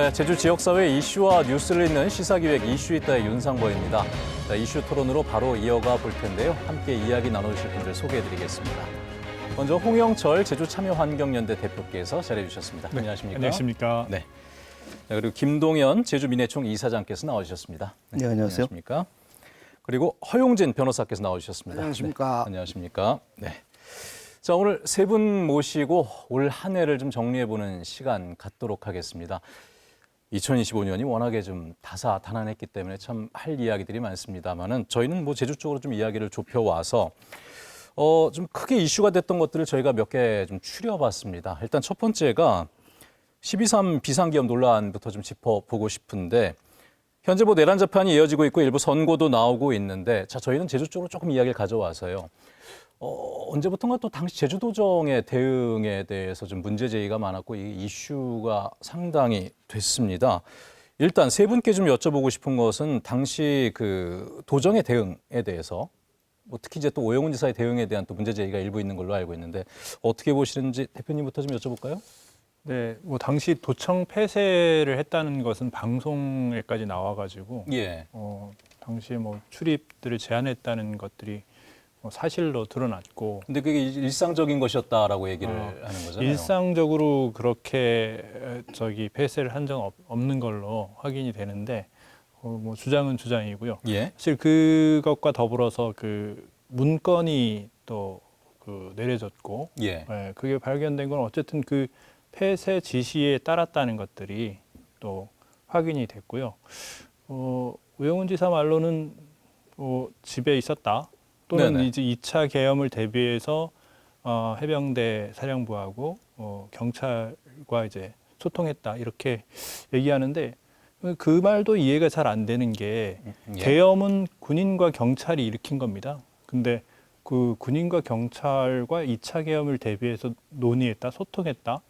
네, 제주 지역사회 이슈와 뉴스를 잇는 시사기획 이슈있다의 윤상보입니다. 이슈 토론으로 바로 이어가 볼 텐데요. 함께 이야기 나눠주실 분들 소개해드리겠습니다. 먼저 홍영철 제주참여환경연대 대표께서 자리해 주셨습니다. 네, 안녕하십니까? 안녕하십니까? 네. 그리고 김동연 제주민해총 이사장께서 나와주셨습니다. 네, 안녕하세요. 안녕하십니까? 그리고 허용진 변호사께서 나와주셨습니다. 안녕하십니까? 네, 안녕하십니까? 네. 자, 오늘 세 분 모시고 올 한 해를 좀 정리해보는 시간 갖도록 하겠습니다. 2025년이 워낙에 좀 다사다난했기 때문에 참 할 이야기들이 많습니다만은 저희는 뭐 제주 쪽으로 좀 이야기를 좁혀와서 좀 크게 이슈가 됐던 것들을 저희가 몇 개 좀 추려봤습니다. 일단 첫 번째가 12.3 비상기업 논란부터 좀 짚어보고 싶은데 현재 뭐 내란 재판이 이어지고 있고 일부 선고도 나오고 있는데 자 저희는 제주 쪽으로 조금 이야기를 가져와서요. 언제부턴가 또 당시 제주도정의 대응에 대해서 좀 문제 제기가 많았고 이 이슈가 상당히 됐습니다. 일단 세 분께 좀 여쭤보고 싶은 것은 당시 그 도정의 대응에 대해서 뭐 특히 이제 또 오영훈 지사의 대응에 대한 또 문제 제기가 일부 있는 걸로 알고 있는데 어떻게 보시는지 대표님부터 좀 여쭤볼까요? 네, 뭐 당시 도청 폐쇄를 했다는 것은 방송에까지 나와가지고 예. 당시에 뭐 출입들을 제한했다는 것들이 사실로 드러났고. 근데 그게 일상적인 것이었다라고 얘기를 하는 거잖아요. 일상적으로 그렇게 폐쇄를 한 적 없는 걸로 확인이 되는데 뭐 주장은 주장이고요. 예. 사실 그것과 더불어서 그 문건이 또 그 내려졌고, 예. 그게 발견된 건 어쨌든 그 폐쇄 지시에 따랐다는 것들이 또 확인이 됐고요. 오영훈 지사 말로는 집에 있었다. 또는 네네. 이제 2차 계엄을 대비해서 해병대 사령부하고 경찰과 이제 소통했다 이렇게 얘기하는데 그 말도 이해가 잘 안 되는 게 예. 계엄은 군인과 경찰이 일으킨 겁니다. 근데 그 군인과 경찰과 2차 계엄을 대비해서 논의했다, 소통했다.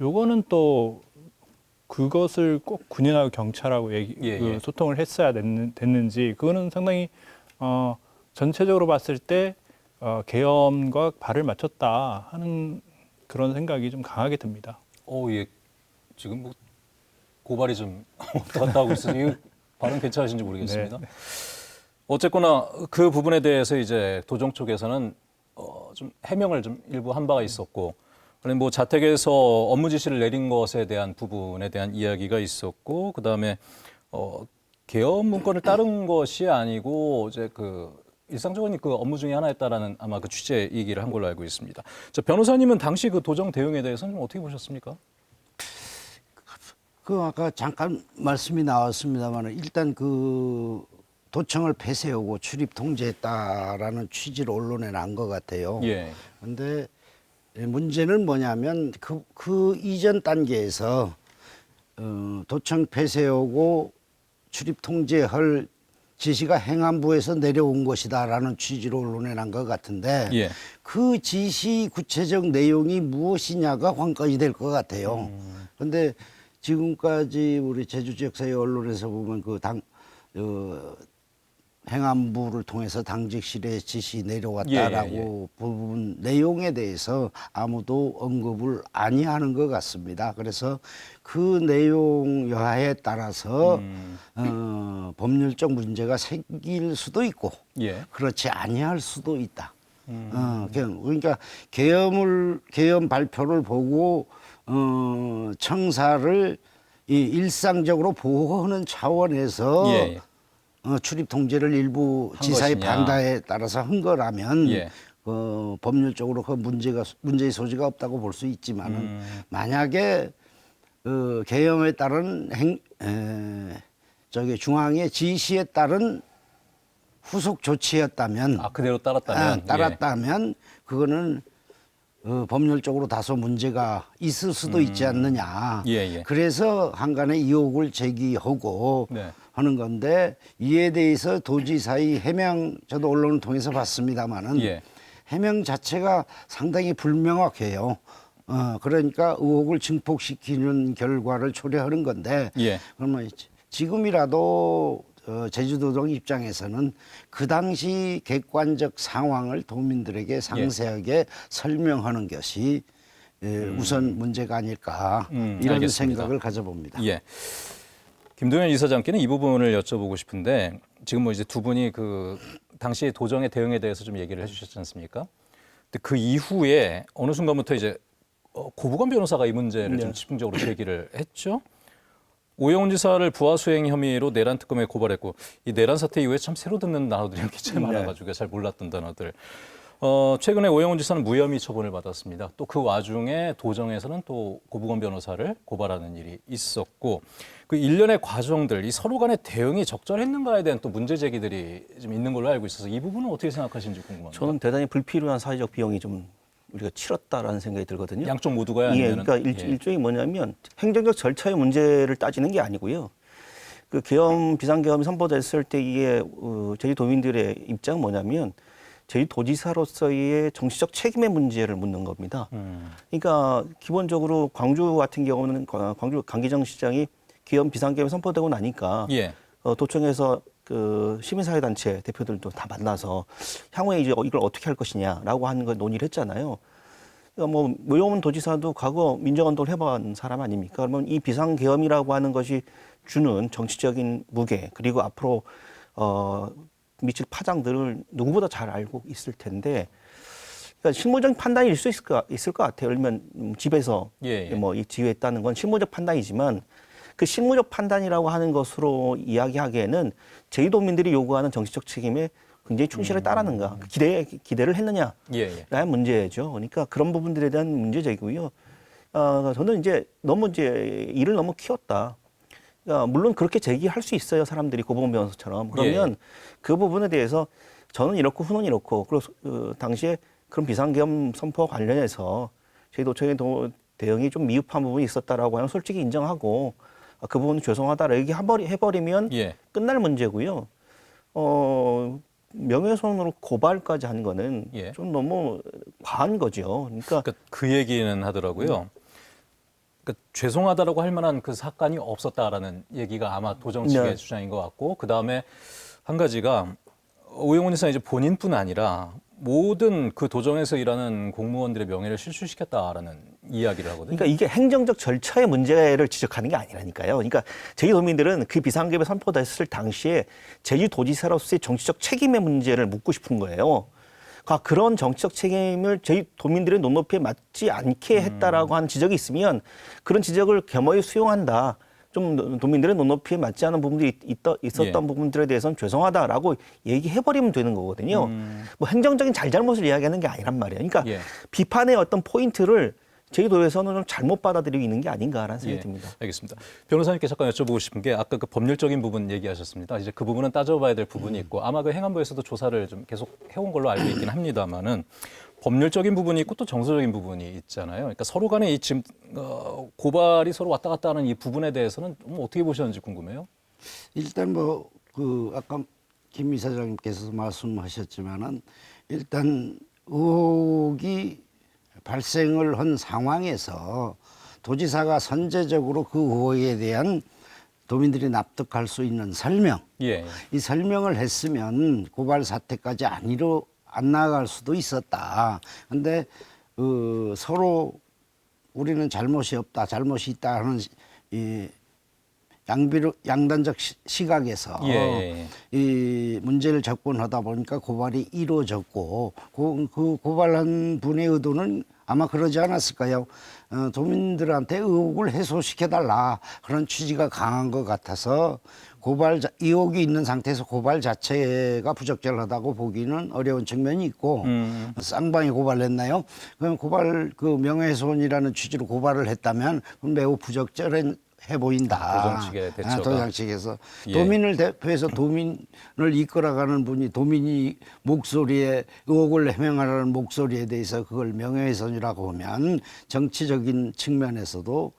요거는 또 그것을 꼭 군인하고 경찰하고 예. 소통을 했어야 됐는지 그거는 상당히 전체적으로 봤을 때 계엄과 발을 맞췄다 하는 그런 생각이 좀 강하게 듭니다. 예. 지금 뭐 고발이 좀 왔다 하고 있어서 이 발언 괜찮으신지 모르겠습니다. 네. 어쨌거나 그 부분에 대해서 이제 도정 쪽에서는 좀 해명을 좀 일부 한 바가 있었고, 그리고 뭐 자택에서 업무 지시를 내린 것에 대한 부분에 대한 이야기가 있었고, 그 다음에 계엄 문건을 따른 것이 아니고 이제 그 일상적인 그 업무 중에 하나였다라는 아마 그 취재 얘기를 한 걸로 알고 있습니다. 자, 변호사님은 당시 그 도정 대응에 대해서는 좀 어떻게 보셨습니까? 그 아까 잠깐 말씀이 나왔습니다만 일단 그 도청을 폐쇄하고 출입 통제했다라는 취지로 언론에 난 것 같아요. 예. 그런데 문제는 뭐냐면 그 이전 단계에서 도청 폐쇄하고 출입 통제할 지시가 행안부에서 내려온 것이다라는 취지로 언론에 난 것 같은데 예. 그 지시 구체적 내용이 무엇이냐가 관건이 될 것 같아요. 그런데 지금까지 우리 제주 지역사회 언론에서 보면 행안부를 통해서 당직실에 지시 내려왔다라고 부분 내용에 대해서 아무도 언급을 아니하는 것 같습니다. 그래서 그 내용 여하에 따라서 법률적 문제가 생길 수도 있고 예. 그렇지 아니할 수도 있다. 그러니까 계엄 발표를 보고 청사를 일상적으로 보호하는 차원에서 예. 출입 통제를 일부 지사의 것이냐. 판단에 따라서 한 거라면 예. 법률적으로 그 문제의 소지가 없다고 볼 수 있지만은 만약에 계엄에 따른 중앙의 지시에 따른 후속 조치였다면 그대로 따랐다면 따랐다면 그거는 법률적으로 다소 문제가 있을 수도 있지 않느냐. 예. 그래서 한간에 의혹을 제기하고 네. 하는 건데 이에 대해서 도지사의 해명 저도 언론을 통해서 봤습니다마는 예. 해명 자체가 상당히 불명확해요. 그러니까 의혹을 증폭시키는 결과를 초래하는 건데 예. 그러면 지금이라도 제주도정 입장에서는 그 당시 객관적 상황을 도민들에게 상세하게 설명하는 것이 우선 문제가 아닐까 이런 알겠습니다. 생각을 가져봅니다. 예. 김동연 이사장께는 이 부분을 여쭤보고 싶은데 지금 뭐 이제 두 분이 그 당시 도정의 대응에 대해서 좀 얘기를 해주셨지 않습니까? 근데 그 이후에 어느 순간부터 이제 고부건 변호사가 이 문제를 좀 집중적으로 제기를 했죠. 오영훈 지사를 부하 수행 혐의로 내란 특검에 고발했고 이 내란 사태 이후에 참 새로 듣는 단어들이 굉장히 많아가지고 잘 몰랐던 단어들. 최근에 오영훈 지사는 무혐의 처분을 받았습니다. 또 그 와중에 도정에서는 또 고부건 변호사를 고발하는 일이 있었고 그 일련의 과정들, 이 서로 간의 대응이 적절했는가에 대한 또 문제 제기들이 좀 있는 걸로 알고 있어서 이 부분은 어떻게 생각하시는지 궁금합니다. 저는 대단히 불필요한 사회적 비용이 좀 우리가 치렀다라는 생각이 들거든요. 양쪽 모두가요? 예, 아니면은? 그러니까 일종의 뭐냐면 행정적 절차의 문제를 따지는 게 아니고요. 그 계엄 비상계엄이 선포됐을 때 이게 제주도민들의 입장은 뭐냐면 제주도지사로서의 정치적 책임의 문제를 묻는 겁니다. 그러니까 기본적으로 광주 같은 경우는 광주 강기정 시장이 계엄 비상계엄이 선포되고 나니까 예. 도청에서 그 시민사회단체 대표들도 다 만나서 향후에 이제 이걸 어떻게 할 것이냐라고 하는 걸 논의를 했잖아요. 그러니까 뭐 오영훈 도지사도 과거 민정운동을 해본 사람 아닙니까? 그러면 이 비상계엄이라고 하는 것이 주는 정치적인 무게 그리고 앞으로 미칠 파장들을 누구보다 잘 알고 있을 텐데, 그러니까 실무적인 판단일 수 있을 것 같아요. 예를 들면 집에서 뭐 이 지휘했다는 건 실무적 판단이지만 그 실무적 판단이라고 하는 것으로 이야기하기에는 제주도민들이 요구하는 정치적 책임에 굉장히 충실히 따르는가, 기대를 했느냐라는 문제죠. 그러니까 그런 부분들에 대한 문제 제기고요. 저는 이제 너무 이제 일을 너무 키웠다. 그러니까 물론 그렇게 제기할 수 있어요. 사람들이 고범 변호사처럼. 그러면 그 부분에 대해서 저는 이렇고 후는 이렇고 그리고 그 당시에 그런 비상계엄 선포와 관련해서 제주도청의 대응이 좀 미흡한 부분이 있었다라고 하면 솔직히 인정하고 그 부분은 죄송하다라고 얘기해버리면 끝날 문제고요. 명예훼손으로 고발까지 한 거는 좀 너무 과한 거죠. 그러니까 그 얘기는 하더라고요. 그러니까 죄송하다라고 할 만한 그 사건이 없었다라는 얘기가 아마 도정 측의 주장인 것 같고, 그 다음에 한 가지가 오영훈 지사 이제 본인뿐 아니라 모든 그 도정에서 일하는 공무원들의 명예를 실추시켰다라는 이야기를 하거든요. 그러니까 이게 행정적 절차의 문제를 지적하는 게 아니라니까요. 그러니까 제주도민들은 그 비상계엄이 선포됐을 당시에 제주도지사로서의 정치적 책임의 문제를 묻고 싶은 거예요. 그러니까 그런 정치적 책임을 제주도민들의 눈높이에 맞지 않게 했다라고 하는 지적이 있으면 그런 지적을 겸허히 수용한다. 좀 도민들의 눈높이에 맞지 않은 부분들이 있었던 부분들에 대해서는 죄송하다라고 얘기해버리면 되는 거거든요. 뭐 행정적인 잘잘못을 이야기하는 게 아니란 말이에요. 그러니까 비판의 어떤 포인트를 제주도에서는 좀 잘못 받아들이고 있는 게 아닌가라는 생각이 듭니다. 알겠습니다. 변호사님께 잠깐 여쭤보고 싶은 게 아까 그 법률적인 부분 얘기하셨습니다. 이제 그 부분은 따져봐야 될 부분이 있고 아마 그 행안부에서도 조사를 좀 계속 해온 걸로 알고 있긴 합니다만은 법률적인 부분이 있고 또 정서적인 부분이 있잖아요. 그러니까 서로 간에 이 지금 고발이 서로 왔다 갔다 하는 이 부분에 대해서는 어떻게 보셨는지 궁금해요. 일단 뭐 그 아까 김 이사장님께서 말씀하셨지만은 일단 의혹이 발생을 한 상황에서 도지사가 선제적으로 그 의혹에 대한 도민들이 납득할 수 있는 설명, 이 설명을 했으면 고발 사태까지 안 나갈 수도 있었다. 근데 서로 우리는 잘못이 없다, 잘못이 있다 하는 이 양단적 시각에서 이 문제를 접근하다 보니까 고발이 이루어졌고 그 고발한 분의 의도는 아마 그러지 않았을까요? 도민들한테 의혹을 해소시켜달라 그런 취지가 강한 것 같아서 의혹이 있는 상태에서 고발 자체가 부적절하다고 보기는 어려운 측면이 있고 쌍방이 고발했나요? 그럼 그 명예훼손이라는 취지로 고발을 했다면 그건 매우 부적절해 보인다. 도정 측의 대처가. 도정 측에서 도민을 대표해서 도민을 이끌어가는 분이 도민이 목소리에 의혹을 해명하라는 목소리에 대해서 그걸 명예훼손이라고 하면 정치적인 측면에서도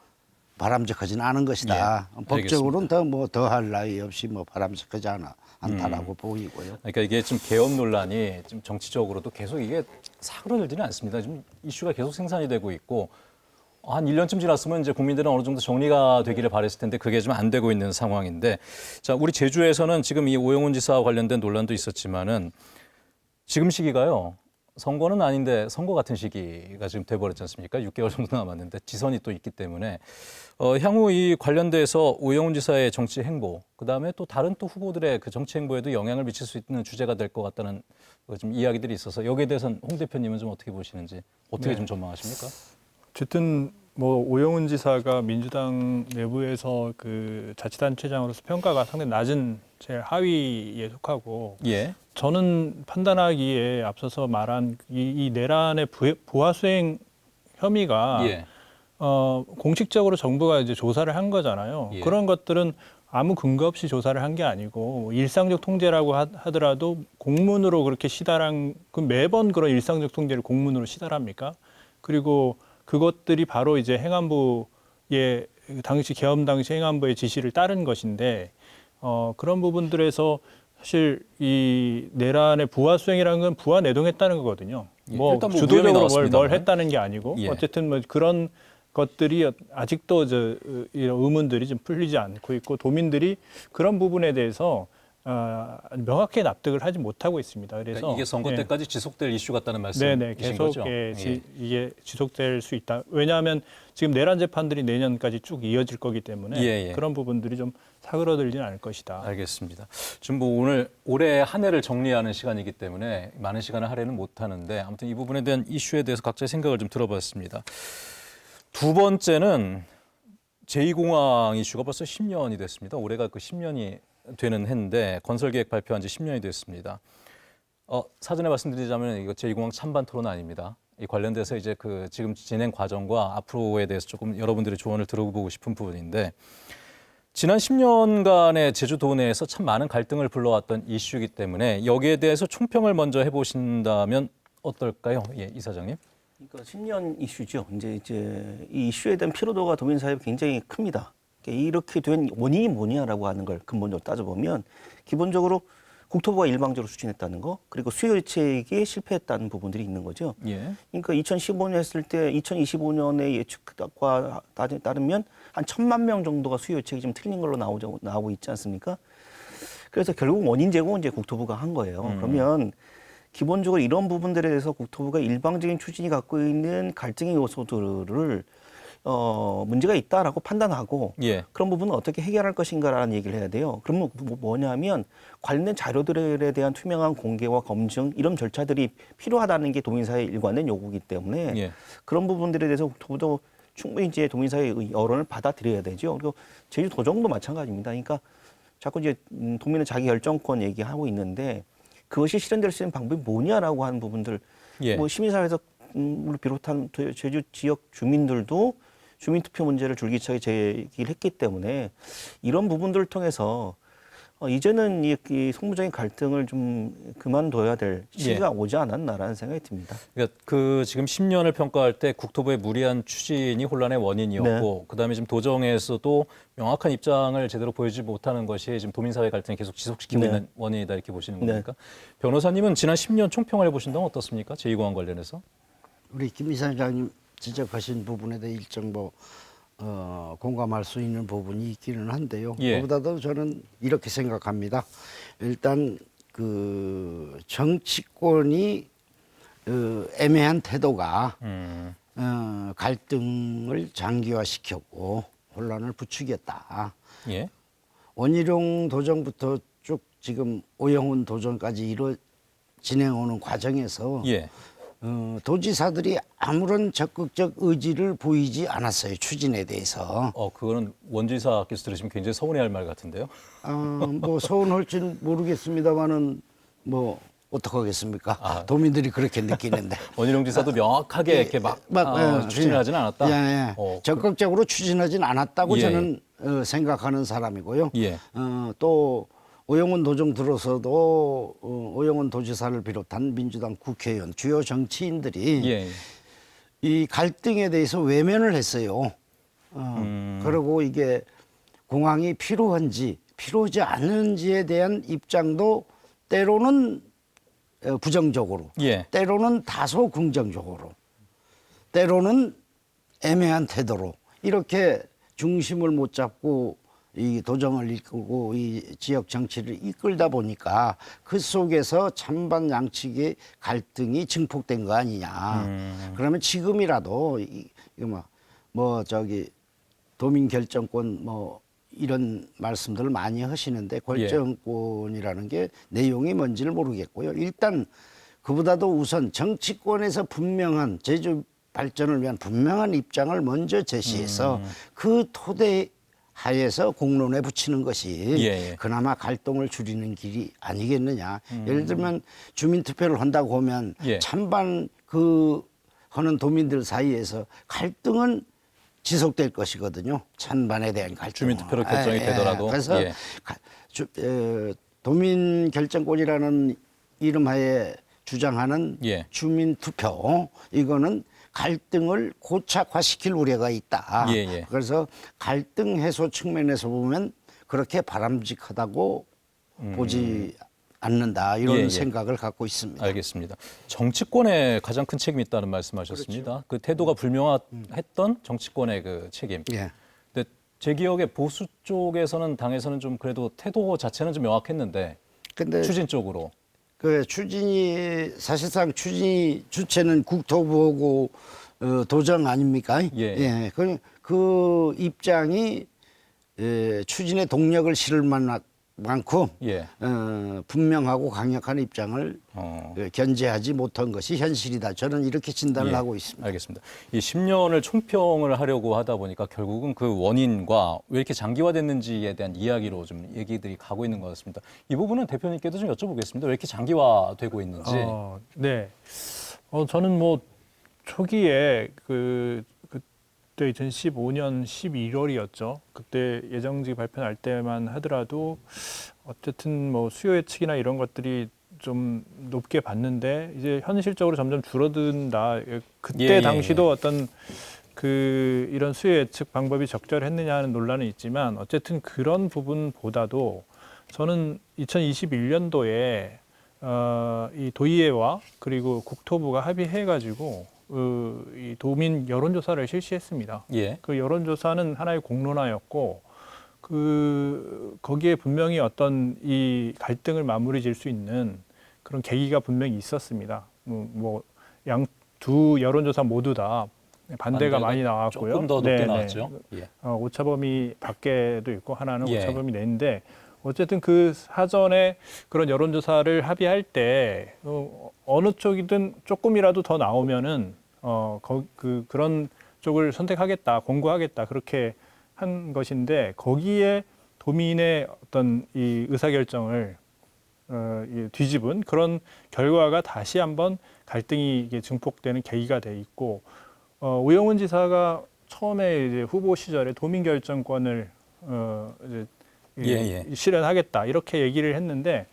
바람직하지는 않은 것이다. 법적으로는 더할 나위 없이 바람직하지 않다라고 보이고요. 그러니까 이게 지금 계엄 논란이 좀 정치적으로도 계속 이게 사그러들지는 않습니다. 지금 이슈가 계속 생산이 되고 있고 한 1년쯤 지났으면 이제 국민들은 어느 정도 정리가 되기를 바랬을 텐데 그게 좀 안 되고 있는 상황인데, 자, 우리 제주에서는 지금 이 오영훈 지사와 관련된 논란도 있었지만은 지금 시기가요. 선거는 아닌데 선거 같은 시기가 지금 돼버렸지 않습니까? 6개월 정도 남았는데 지선이 또 있기 때문에 향후 이 관련돼서 오영훈 지사의 정치 행보, 그다음에 또 다른 또 후보들의 그 정치 행보에도 영향을 미칠 수 있는 주제가 될 것 같다는 좀 이야기들이 있어서 여기에 대해서는 홍 대표님은 좀 어떻게 보시는지 어떻게 좀 전망하십니까? 어쨌든 뭐 오영훈 지사가 민주당 내부에서 그 자치단체장으로서 평가가 상당히 낮은 제일 하위에 속하고 예. 저는 판단하기에 앞서서 말한 이 내란의 부하 수행 혐의가 예. 공식적으로 정부가 이제 조사를 한 거잖아요. 예. 그런 것들은 아무 근거 없이 조사를 한 게 아니고 일상적 통제라고 하더라도 공문으로 그렇게 시달한 그 매번 그런 일상적 통제를 공문으로 시달합니까? 그리고 그것들이 바로 이제 행안부의 당시 계엄 당시 행안부의 지시를 따른 것인데 그런 부분들에서 사실 이 내란의 부하 수행이라는 건 부하 내동했다는 거거든요. 예, 뭐 일단 뭐 주도적으로 뭘 나왔습니다만. 했다는 게 아니고 예. 어쨌든 뭐 그런 것들이 아직도 이런 의문들이 좀 풀리지 않고 있고 도민들이 그런 부분에 대해서 명확히 납득을 하지 못하고 있습니다. 그래서 그러니까 이게 선거 예. 때까지 지속될 이슈 같다는 말씀이신 네네, 계속 거죠? 이게 지속될 수 있다. 왜냐하면 지금 내란 재판들이 내년까지 쭉 이어질 거기 때문에 예, 예. 그런 부분들이 좀 사그러들지는 않을 것이다. 알겠습니다. 지금 뭐 오늘 올해 한 해를 정리하는 시간이기 때문에 많은 시간을 할애는 못하는데 아무튼 이 부분에 대한 이슈에 대해서 각자의 생각을 좀 들어봤습니다. 두 번째는 제2공항 이슈가 벌써 10년이 됐습니다. 올해가 그 10년이 되는 해인데 건설계획 발표한 지 10년이 됐습니다. 사전에 말씀드리자면 이거 제2공항 찬반 토론 아닙니다. 이 관련돼서 이제 그 지금 진행 과정과 앞으로에 대해서 조금 여러분들의 조언을 들어보고 싶은 부분인데 지난 10년간의 제주도 내에서 참 많은 갈등을 불러왔던 이슈이기 때문에 여기에 대해서 총평을 먼저 해보신다면 어떨까요? 예, 이사장님. 그러니까 10년 이슈죠. 이제 이 이슈에 대한 피로도가 도민사회에 굉장히 큽니다. 이렇게 된 원인이 뭐냐라고 하는 걸 근본적으로 따져보면 기본적으로 국토부가 일방적으로 추진했다는 거, 그리고 수요 대책이 실패했다는 부분들이 있는 거죠. 예. 그러니까 2015년 했을 때 2025년의 예측과 따르면 한 1,000만 명 정도가 수요 대책이 좀 틀린 걸로 나오고 있지 않습니까? 그래서 결국 원인 제공은 이제 국토부가 한 거예요. 그러면 기본적으로 이런 부분들에 대해서 국토부가 일방적인 추진이 갖고 있는 갈등의 요소들을 문제가 있다라고 판단하고 예. 그런 부분은 어떻게 해결할 것인가라는 얘기를 해야 돼요. 그러면 뭐냐면 관련된 자료들에 대한 투명한 공개와 검증 이런 절차들이 필요하다는 게 도민사회 일관된 요구이기 때문에 예. 그런 부분들에 대해서 국토부도 충분히 이제 도민사회의 여론을 받아들여야 되죠. 그리고 제주도정도 마찬가지입니다. 그러니까 자꾸 이제 도민의 자기 결정권 얘기하고 있는데 그것이 실현될 수 있는 방법이 뭐냐라고 하는 부분들, 예. 뭐 시민사회에서 를 비롯한 제주 지역 주민들도 주민투표 문제를 줄기차게 제기를 했기 때문에 이런 부분들을 통해서 이제는 이 속무적인 갈등을 좀 그만둬야 될 시기가 오지 않았나라는 생각이 듭니다. 그러니까 그 지금 10년을 평가할 때 국토부의 무리한 추진이 혼란의 원인이었고 그다음에 지금 도정에서도 명확한 입장을 제대로 보여주지 못하는 것이 지금 도민사회 갈등을 계속 지속시키고 있는 원인이다 이렇게 보시는 겁니까? 변호사님은 지난 10년 총평을 해보신다면 어떻습니까? 제2공항 관련해서? 우리 김 이사장님 지적하신 부분에 대해 일정 공감할 수 있는 부분이 있기는 한데요. 예. 그보다도 저는 이렇게 생각합니다. 일단 그 정치권이 애매한 태도가 갈등을 장기화시켰고 혼란을 부추겼다. 예. 원희룡 도정부터 쭉 지금 오영훈 도정까지 진행하는 과정에서 예. 도지사들이 아무런 적극적 의지를 보이지 않았어요. 추진에 대해서. 그거는 원지사께서 들으시면 굉장히 서운해할 말 같은데요. 뭐 서운할지는 모르겠습니다만은 뭐 어떡하겠습니까? 도민들이 그렇게 느끼는데. 원희룡 지사도 명확하게 이렇게 추진을 하지는 않았다. 예. 적극적으로 추진하진 않았다고 예. 저는 생각하는 사람이고요. 예. 또 오영훈 도정 들어서도 오영훈 도지사를 비롯한 민주당 국회의원, 주요 정치인들이 예. 이 갈등에 대해서 외면을 했어요. 그리고 이게 공항이 필요한지 필요하지 않은지에 대한 입장도 때로는 부정적으로, 예. 때로는 다소 긍정적으로, 때로는 애매한 태도로 이렇게 중심을 못 잡고 이 도정을 이끌고 이 지역 정치를 이끌다 보니까 그 속에서 찬반 양측의 갈등이 증폭된 거 아니냐. 그러면 지금이라도 이거 뭐 저기 도민 결정권 뭐 이런 말씀들을 많이 하시는데 결정권이라는 게 내용이 뭔지를 모르겠고요. 일단 그보다도 우선 정치권에서 분명한 제주 발전을 위한 분명한 입장을 먼저 제시해서 그 토대 하에서 공론에 붙이는 것이 예. 그나마 갈등을 줄이는 길이 아니겠느냐. 예를 들면 주민투표를 한다고 하면 예. 찬반 그 하는 도민들 사이에서 갈등은 지속될 것이거든요. 찬반에 대한 갈등. 주민투표로 결정이 되더라도. 그래서 예. 도민 결정권이라는 이름하에 주장하는 예. 주민투표 이거는 갈등을 고착화시킬 우려가 있다. 예. 그래서 갈등 해소 측면에서 보면 그렇게 바람직하다고 보지 않는다 이런 예. 생각을 갖고 있습니다. 알겠습니다. 정치권에 가장 큰 책임이 있다는 말씀하셨습니다. 그 태도가 불명확했던 정치권의 그 책임. 예. 근데 제 기억에 보수 쪽에서는 당에서는 좀 그래도 태도 자체는 좀 명확했는데 근데 추진 쪽으로. 그 추진이 사실상 추진이 주체는 국토부하고 도정 아닙니까? 예. 그 입장이 추진의 동력을 실을 만큼 예. 분명하고 강력한 입장을 견제하지 못한 것이 현실이다. 저는 이렇게 진단을 예. 하고 있습니다. 알겠습니다. 이 10년을 총평을 하려고 하다 보니까 결국은 그 원인과 왜 이렇게 장기화됐는지에 대한 이야기로 좀 얘기들이 가고 있는 것 같습니다. 이 부분은 대표님께도 좀 여쭤보겠습니다. 왜 이렇게 장기화되고 있는지. 네. 저는 뭐 초기에 그때 2015년 11월이었죠. 그때 예정지 발표할 때만 하더라도 어쨌든 뭐 수요 예측이나 이런 것들이 좀 높게 봤는데 이제 현실적으로 점점 줄어든다. 그때 당시도 어떤 이런 수요 예측 방법이 적절했느냐 하는 논란은 있지만 어쨌든 그런 부분보다도 저는 2021년도에 이 도의회와 그리고 국토부가 합의해가지고 이 도민 여론조사를 실시했습니다. 예. 그 여론조사는 하나의 공론화였고 거기에 분명히 어떤 이 갈등을 마무리 질 수 있는 그런 계기가 분명히 있었습니다. 두 여론조사 모두 다 반대가 많이 나왔고요. 조금 더 높게 나왔죠. 예. 오차범위 밖에도 있고 하나는 예. 오차범위 내인데 어쨌든 그 사전에 그런 여론조사를 합의할 때 어느 쪽이든 조금이라도 더 나오면은 그런 쪽을 선택하겠다, 공고하겠다 그렇게 한 것인데 거기에 도민의 어떤 이 의사결정을 뒤집은 그런 결과가 다시 한번 갈등이 이게 증폭되는 계기가 돼 있고 우영훈 지사가 처음에 이제 후보 시절에 도민 결정권을 이제 실현하겠다 이렇게 얘기를 했는데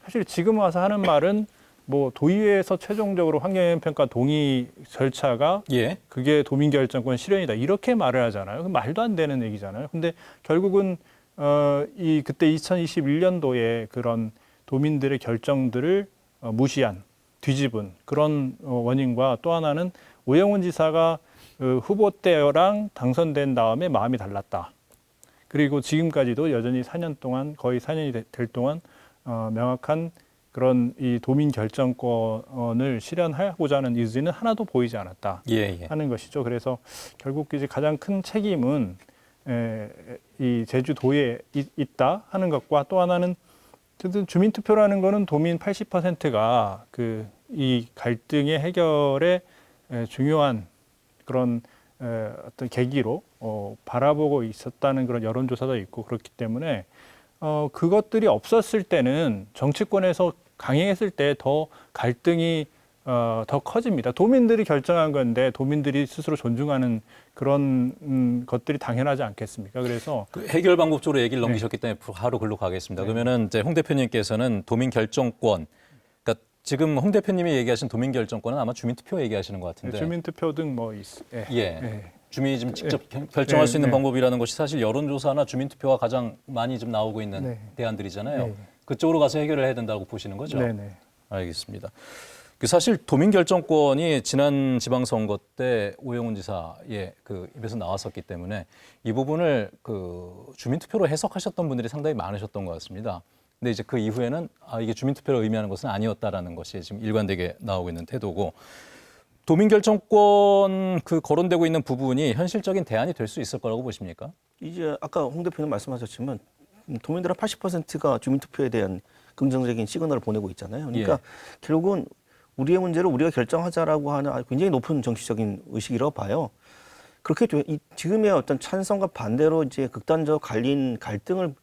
사실 지금 와서 하는 말은 뭐 도의회에서 최종적으로 환경영향평가 동의 절차가 그게 도민 결정권 실현이다 이렇게 말을 하잖아요. 그 말도 안 되는 얘기잖아요. 근데 결국은 그때 2021년도에 그런 도민들의 결정들을 무시한 뒤집은 그런 원인과 또 하나는 우영훈 지사가 후보 때랑 당선된 다음에 마음이 달랐다. 그리고 지금까지도 여전히 4년 동안 거의 4년이 될 동안 명확한 그런 이 도민 결정권을 실현하고자 하는 의지는 하나도 보이지 않았다 하는 것이죠. 그래서 결국 이제 가장 큰 책임은 이 제주도에 있다 하는 것과 또 하나는 주민투표라는 거는 도민 80%가 이 갈등의 해결에 중요한 그런 어떤 계기로 바라보고 있었다는 그런 여론조사도 있고 그렇기 때문에 그것들이 없었을 때는 정치권에서 강행했을 때 더 갈등이 더 커집니다. 도민들이 결정한 건데 도민들이 스스로 존중하는 그런 것들이 당연하지 않겠습니까? 그래서 그 해결 방법 쪽으로 얘기를 넘기셨기 때문에 바로 글로 가겠습니다. 그러면은 이제 홍 대표님께서는 도민 결정권, 그러니까 지금 홍 대표님이 얘기하신 도민 결정권은 아마 주민투표 얘기하시는 것 같은데. 주민투표 등 뭐 주민이 좀 직접 결정할 수 있는 방법이라는 것이 사실 여론조사나 주민투표가 가장 많이 좀 나오고 있는 대안들이잖아요. 그쪽으로 가서 해결을 해야 된다고 보시는 거죠? 네네. 알겠습니다. 그 사실 도민 결정권이 지난 지방선거 때 오영훈 지사의 그 입에서 나왔었기 때문에 이 부분을 그 주민투표로 해석하셨던 분들이 상당히 많으셨던 것 같습니다. 근데 이제 그 이후에는 이게 주민투표를 의미하는 것은 아니었다라는 것이 지금 일관되게 나오고 있는 태도고, 도민 결정권 그 거론되고 있는 부분이 현실적인 대안이 될 수 있을 거라고 보십니까? 이제 아까 홍 대표님 말씀하셨지만 도민들의 80%가 주민투표에 대한 긍정적인 시그널을 보내고 있잖아요. 그러니까 예. 결국은 우리의 문제를 우리가 결정하자라고 하는 굉장히 높은 정치적인 의식이라고 봐요. 그렇게 지금의 어떤 찬성과 반대로 이제 극단적 갈등을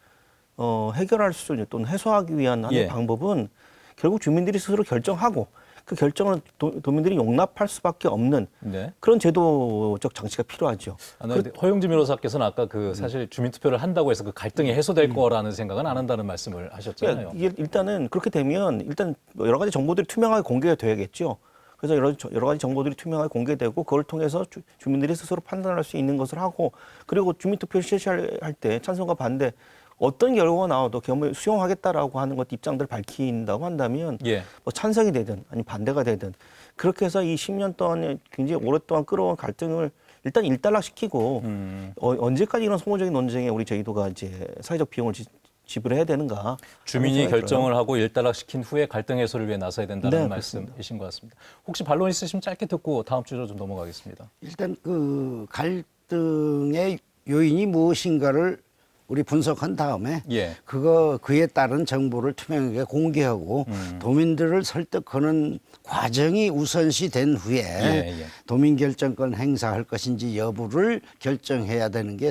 해결할 수 있는 또는 해소하기 위한 하나의 예. 방법은 결국 주민들이 스스로 결정하고 그 결정을 도민들이 용납할 수밖에 없는 네. 그런 제도적 장치가 필요하죠. 근데 허용진 변호사께서는 아까 그 사실 주민투표를 한다고 해서 그 갈등이 해소될 거라는 생각은 안 한다는 말씀을 하셨잖아요. 이게 일단은 그렇게 되면 일단 여러 가지 정보들이 투명하게 공개가 돼야겠죠. 그래서 여러 가지 정보들이 투명하게 공개되고 그걸 통해서 주민들이 스스로 판단할 수 있는 것을 하고, 그리고 주민투표를 실시할 때 찬성과 반대 어떤 결과가 나와도 경험을 수용하겠다라고 하는 것 입장들을 밝힌다고 한다면 예. 뭐 찬성이 되든 아니 반대가 되든 그렇게 해서 이 10년 동안에 굉장히 오랫동안 끌어온 갈등을 일단 일단락시키고 언제까지 이런 소모적인 논쟁에 우리 제주도가 이제 사회적 비용을 지불해야 되는가? 주민이 결정을 하고 일단락시킨 후에 갈등 해소를 위해 나서야 된다는 네, 말씀이신 것 같습니다. 혹시 반론 있으시면 짧게 듣고 다음 주로 좀 넘어가겠습니다. 일단 그 갈등의 요인이 무엇인가를 우리 분석한 다음에 예. 그에 따른 정보를 투명하게 공개하고 도민들을 설득하는 과정이 우선시 된 후에 예. 도민 결정권 행사할 것인지 여부를 결정해야 되는 게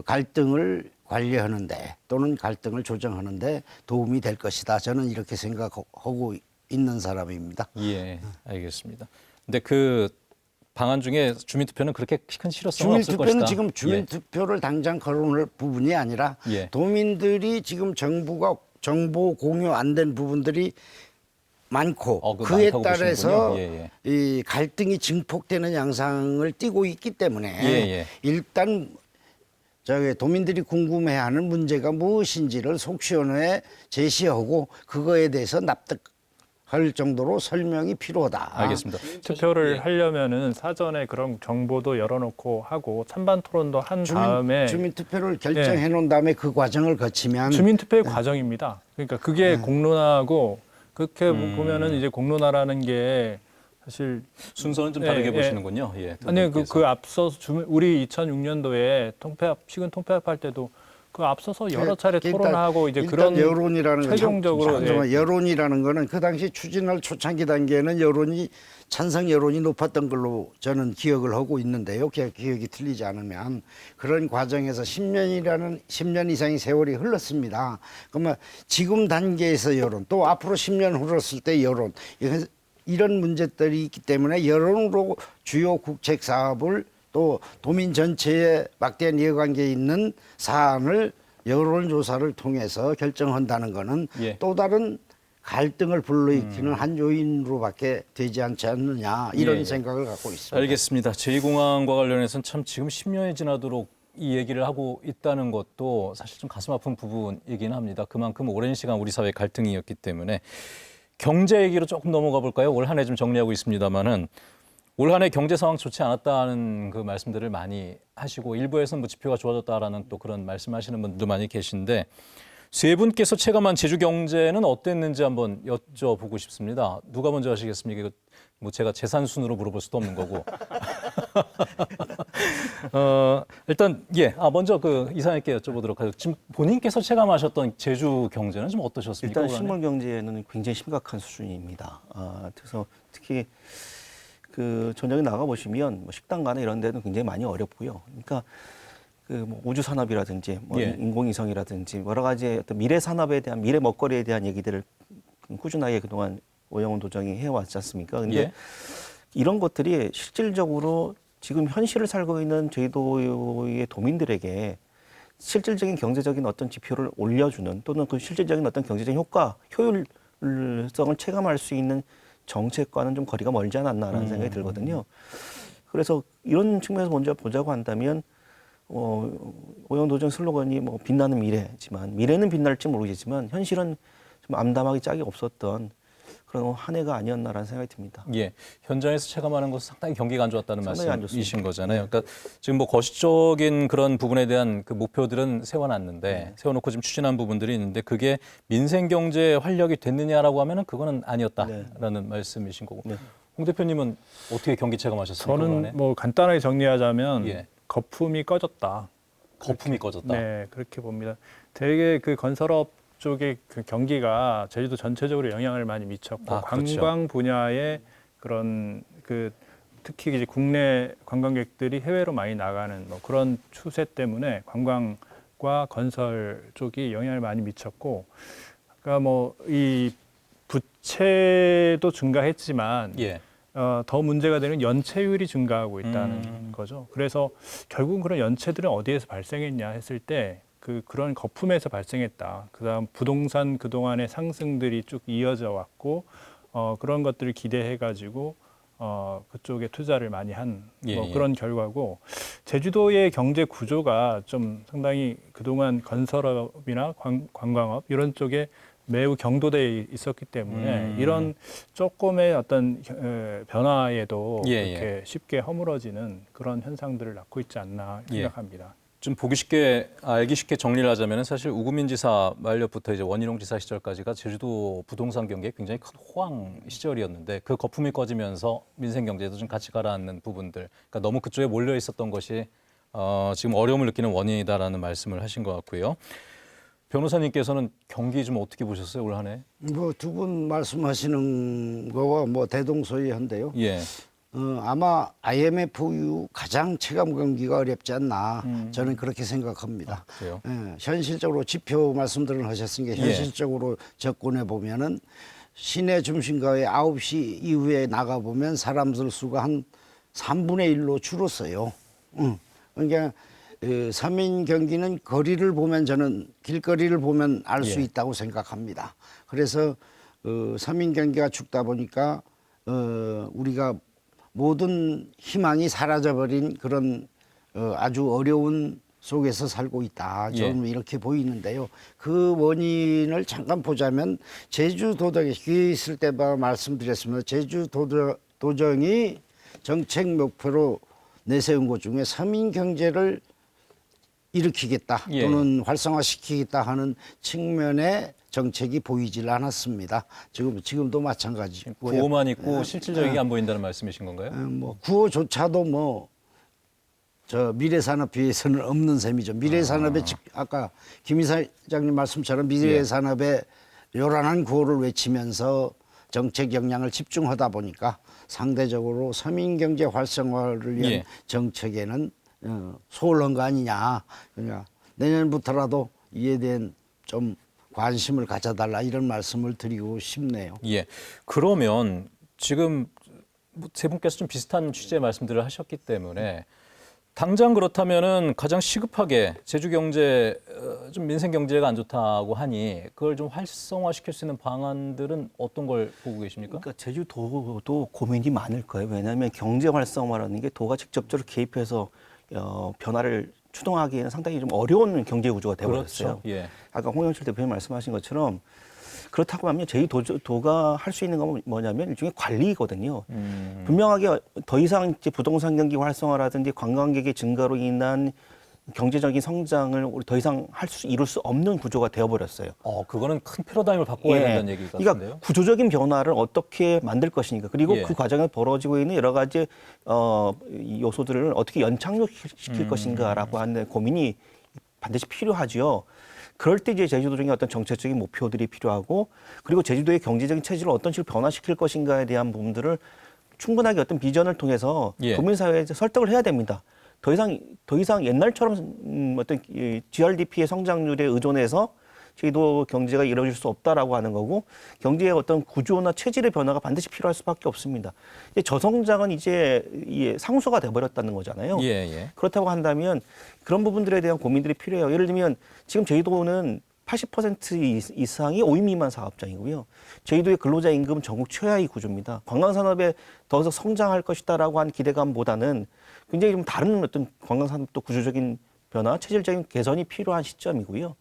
갈등을 관리하는데 또는 갈등을 조정하는데 도움이 될 것이다. 저는 이렇게 생각하고 있는 사람입니다. 예, 알겠습니다. 근데 그 방안 중에 주민투표는 그렇게 큰 실효성은 없을 것이다. 주민투표는 지금 주민투표를 당장 거론할 부분이 아니라 예. 도민들이 지금 정부가 정보 공유 안 된 부분들이 많고 그거 그에 많다고 따라서 보시는군요. 이 갈등이 증폭되는 양상을 띠고 있기 때문에 예. 일단 도민들이 궁금해하는 문제가 무엇인지를 속 시원하게 제시하고 그거에 대해서 납득할 정도로 설명이 필요하다. 알겠습니다. 투표를 예. 하려면은 사전에 그런 정보도 열어놓고 하고 찬반 토론도 한 다음에 주민투표를 결정해 놓은 다음에 그 과정을 거치면 주민투표의 과정입니다. 그러니까 그게 공론화고 그렇게 보면은 이제 공론화라는 게 사실 순서는 좀 다르게 보시는군요. 예. 두 아니 분께서. 그 앞서서 우리 2006년도에 시군 통폐합할 때도 그 앞서서 여러 차례 일단- 토론하고 이제 일단 그런 여론이라는 건 최종적으로 잠깐만, 여론이라는 거는 그 당시 추진할 초창기 단계에는 찬성 여론이 높았던 걸로 저는 기억을 하고 있는데요. 기억이 틀리지 않으면 그런 과정에서 10년 이상의 세월이 흘렀습니다. 그러면 지금 단계에서 여론 또 앞으로 10년 흘렀을 때 여론 이런 문제들이 있기 때문에 여론으로 주요 국책 사업을 또 도민 전체에 막대한 이해관계에 있는 사안을 여론조사를 통해서 결정한다는 것은 예. 또 다른 갈등을 불러일으키는 한 요인으로밖에 되지 않지 않느냐 이런 예. 생각을 갖고 있습니다. 알겠습니다. 제2공항과 관련해서는 참 지금 10년이 지나도록 이 얘기를 하고 있다는 것도 사실 좀 가슴 아픈 부분이긴 합니다. 그만큼 오랜 시간 우리 사회 갈등이었기 때문에. 경제 얘기로 조금 넘어가 볼까요? 올 한 해 좀 정리하고 있습니다만은 올 한 해 경제 상황 좋지 않았다는 그 말씀들을 많이 하시고 일부에서는 뭐 지표가 좋아졌다라는 또 그런 말씀하시는 분들도 많이 계신데 세 분께서 체감한 제주 경제는 어땠는지 한번 여쭤보고 싶습니다. 누가 먼저 하시겠습니까? 이거 뭐 제가 재산 순으로 물어볼 수도 없는 거고. 일단 먼저 그 이사님께 여쭤보도록 하죠. 지금 본인께서 체감하셨던 제주 경제는 좀 어떠셨습니까? 일단 식물 경제는 굉장히 심각한 수준입니다. 그래서 특히 그 전역에 나가 보시면 뭐 식당 가나 이런 데는 굉장히 많이 어렵고요. 그러니까 그 뭐 우주 산업이라든지 뭐 예. 인공위성이라든지 여러 가지 어떤 미래 산업에 대한 미래 먹거리에 대한 얘기들을 꾸준하게 그동안 오영훈 도정이 해왔지 않습니까? 근데 예. 이런 것들이 실질적으로 지금 현실을 살고 있는 제주도의 도민들에게 실질적인 경제적인 어떤 지표를 올려주는 또는 그 실질적인 어떤 경제적인 효율성을 체감할 수 있는 정책과는 좀 거리가 멀지 않았나라는 생각이 들거든요. 그래서 이런 측면에서 먼저 보자고 한다면 오영훈 도정 슬로건이 뭐 빛나는 미래지만 미래는 빛날지 모르겠지만 현실은 좀 암담하게 짝이 없었던 그런 한 해가 아니었나라는 생각이 듭니다. 예, 현장에서 체감하는 것은 상당히 경기가 안 좋았다는 상당히 안 말씀이신 거잖아요. 그러니까 지금 뭐 거시적인 그런 부분에 대한 그 목표들은 세워놨는데 세워놓고 지금 추진한 부분들이 있는데 그게 민생 경제 활력이 됐느냐라고 하면은 그거는 아니었다라는 말씀이신 거고. 네. 홍 대표님은 어떻게 경기 체감하셨습니까? 저는 뭐 간단하게 정리하자면 예. 거품이 꺼졌다. 거품이 꺼졌다. 네, 그렇게 봅니다. 되게 그 건설업 쪽의 그 경기가 제주도 전체적으로 영향을 많이 미쳤고 그렇죠. 관광 분야의 그런 그 특히 이제 국내 관광객들이 해외로 많이 나가는 뭐 그런 추세 때문에 관광과 건설 쪽이 영향을 많이 미쳤고, 그러니까 뭐 이 부채도 증가했지만 예. 더 문제가 되는 연체율이 증가하고 있다는 거죠. 그래서 결국은 그런 연체들은 어디에서 발생했냐 했을 때 그런 거품에서 발생했다. 그다음 부동산 그동안의 상승들이 쭉 이어져 왔고 그런 것들을 기대해 가지고 그쪽에 투자를 많이 한 뭐 예. 그런 결과고, 제주도의 경제 구조가 좀 상당히 그동안 건설업이나 관광업 이런 쪽에 매우 경도돼 있었기 때문에 이런 조금의 어떤 변화에도 예, 이렇게 쉽게 허물어지는 그런 현상들을 낳고 있지 않나 생각합니다. 좀 보기 쉽게 알기 쉽게 정리를 하자면은 사실 우구민 지사 말년부터 이제 원희룡 지사 시절까지가 제주도 부동산 경기에 굉장히 큰 호황 시절이었는데 그 거품이 꺼지면서 민생 경제도 좀 같이 가라앉는 부분들, 그러니까 너무 그쪽에 몰려 있었던 것이 지금 어려움을 느끼는 원인이다라는 말씀을 하신 것 같고요. 변호사님께서는 경기 좀 어떻게 보셨어요, 올 한 해? 뭐 두 분 말씀하시는 거와 뭐 대동소이한데요. 예. 아마 IMF 이후 가장 체감 경기가 어렵지 않나 저는 그렇게 생각합니다. 그래요? 예, 현실적으로 지표 말씀들을 하셨으니까 현실적으로 접근해 보면은 시내 중심가에 9시 이후에 나가 보면 사람들 수가 한 3분의 1로 줄었어요. 그러니까 서민 경기는 거리를 보면 저는 길거리를 보면 알 수 있다고 생각합니다. 그래서 서민 경기가 죽다 보니까 우리가 모든 희망이 사라져버린 그런 아주 어려운 속에서 살고 있다. 좀 이렇게 보이는데요. 그 원인을 잠깐 보자면 제주도정에 기회 있을 때마다 말씀드렸습니다. 제주도정이 정책 목표로 내세운 것 중에 서민 경제를 일으키겠다 또는 활성화시키겠다 하는 측면의 정책이 보이질 않았습니다. 지금도 마찬가지고요. 구호만 있고 실질적인 게 안 보인다는 말씀이신 건가요? 뭐 구호조차도 뭐 저 미래산업비에서는 없는 셈이죠. 미래산업에 아까 김 이사장님 말씀처럼 미래산업에 요란한 구호를 외치면서 정책 역량을 집중하다 보니까 상대적으로 서민경제 활성화를 위한 정책에는 소홀한 거 아니냐. 그러니까 내년부터라도 이에 대한 좀 관심을 가져달라 이런 말씀을 드리고 싶네요. 예. 그러면 지금 세 분께서 좀 비슷한 취지의 말씀들을 하셨기 때문에 당장 그렇다면은 가장 시급하게 제주 경제 좀 민생 경제가 안 좋다고 하니 그걸 좀 활성화시킬 수 있는 방안들은 어떤 걸 보고 계십니까? 그러니까 제주도도 고민이 많을 거예요. 왜냐하면 경제 활성화라는 게 도가 직접적으로 개입해서 변화를 추동하기에는 상당히 좀 어려운 경제 구조가 되어버렸어요. 그렇죠. 예. 아까 홍영철 대표님 말씀하신 것처럼 그렇다고 하면 제주도가 할 수 있는 건 뭐냐면 일종의 관리거든요. 분명하게 더 이상 이제 부동산 경기 활성화라든지 관광객의 증가로 인한 경제적인 성장을 우리 더 이상 이룰 수 없는 구조가 되어버렸어요. 그거는 큰 패러다임을 바꿔야 된다는 얘기 같은데요. 그러니까 구조적인 변화를 어떻게 만들 것이니까, 그리고 그 과정에 벌어지고 있는 여러 가지 요소들을 어떻게 연착륙시킬 것인가라고 하는 고민이 반드시 필요하지요. 그럴 때 이제 제주도적인 어떤 정책적인 목표들이 필요하고, 그리고 제주도의 경제적인 체질을 어떤 식으로 변화시킬 것인가에 대한 부분들을 충분하게 어떤 비전을 통해서 국민사회에 설득을 해야 됩니다. 더 이상 옛날처럼 어떤 GRDP의 성장률에 의존해서 제주도 경제가 이루어질 수 없다라고 하는 거고, 경제의 어떤 구조나 체질의 변화가 반드시 필요할 수밖에 없습니다. 저성장은 이제 상수가 돼버렸다는 거잖아요. 그렇다고 한다면 그런 부분들에 대한 고민들이 필요해요. 예를 들면 지금 제주도는 80% 이상이 5인 미만 사업장이고요. 제주도의 근로자 임금은 전국 최하위 구조입니다. 관광산업에 더 성장할 것이다라고 한 기대감보다는 굉장히 좀 다른 어떤 관광산업도 구조적인 변화, 체질적인 개선이 필요한 시점이고요.